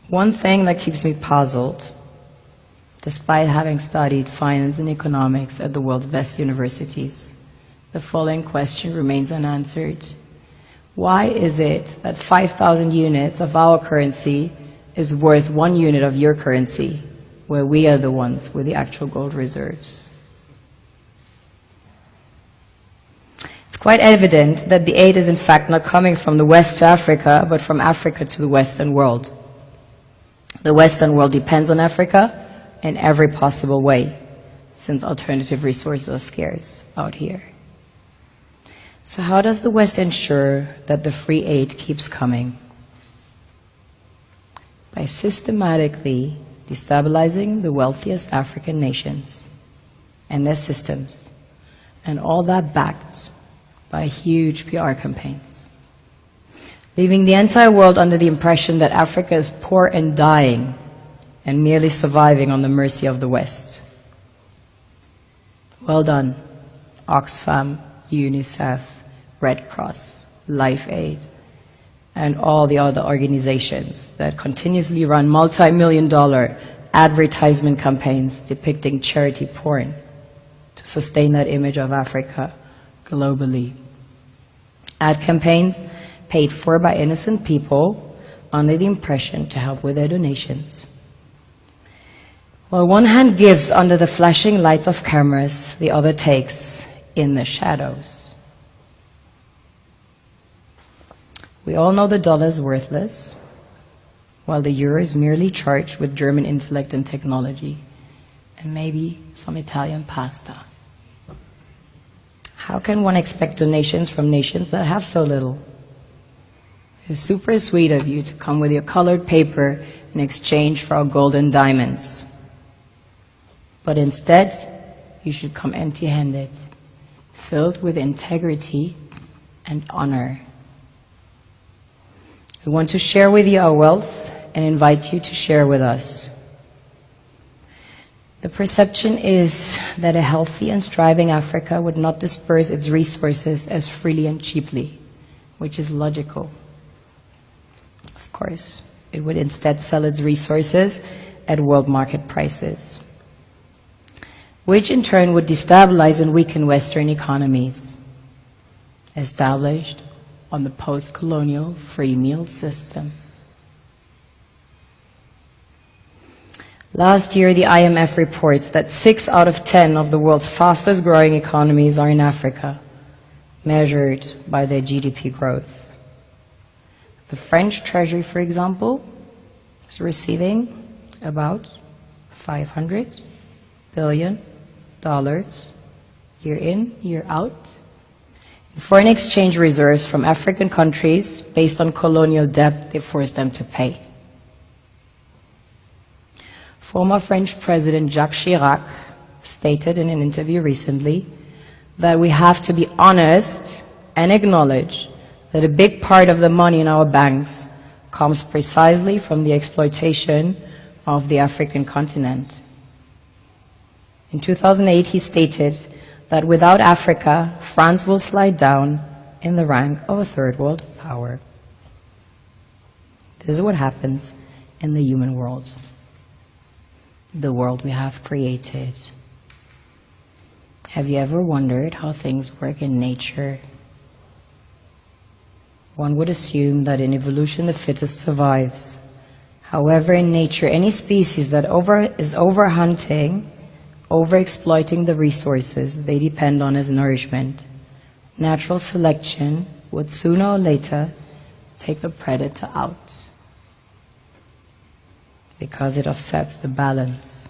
One thing that keeps me puzzled, despite having studied finance and economics at the world's best universities, the following question remains unanswered. Why is it that 5,000 units of our currency is worth 1 unit of your currency, where we are the ones with the actual gold reserves? It's quite evident that the aid is in fact not coming from the West to Africa, but from Africa to the Western world. The Western world depends on Africa in every possible way, since alternative resources are scarce out here. So how does the West ensure that the free aid keeps coming? By systematically destabilizing the wealthiest African nations and their systems, and all that backed by huge PR campaigns, leaving the entire world under the impression that Africa is poor and dying and merely surviving on the mercy of the West. Well done, Oxfam, UNICEF, Red Cross, Life Aid, and all the other organizations that continuously run multi-million-dollar advertisement campaigns depicting charity porn to sustain that image of Africa globally. Ad campaigns paid for by innocent people under the impression to help with their donations. While one hand gives under the flashing lights of cameras, the other takes in the shadows. We all know the dollar is worthless, while the euro is merely charged with German intellect and technology, and maybe some Italian pasta. How can one expect donations from nations that have so little? It's super sweet of you to come with your colored paper in exchange for our gold and diamonds. But instead, you should come empty-handed, filled with integrity and honor. We want to share with you our wealth and invite you to share with us. The perception is that a healthy and striving Africa would not disperse its resources as freely and cheaply, which is logical. Of course, it would instead sell its resources at world market prices, which in turn would destabilize and weaken Western economies, established on the post-colonial free meal system. Last year, the IMF reports that 6 out of 10 of the world's fastest growing economies are in Africa, measured by their GDP growth. The French Treasury, for example, is receiving about $500 billion year in, year out, in foreign exchange reserves from African countries based on colonial debt they forced them to pay. Former French President Jacques Chirac stated in an interview recently that we have to be honest and acknowledge that a big part of the money in our banks comes precisely from the exploitation of the African continent. In 2008, he stated that without Africa, France will slide down in the rank of a third world power. This is what happens in the human world, the world we have created. Have you ever wondered how things work in nature? One would assume that in evolution the fittest survives. However, in nature, any species that is overhunting, overexploiting the resources they depend on as nourishment, natural selection would sooner or later take the predator out, because it offsets the balance.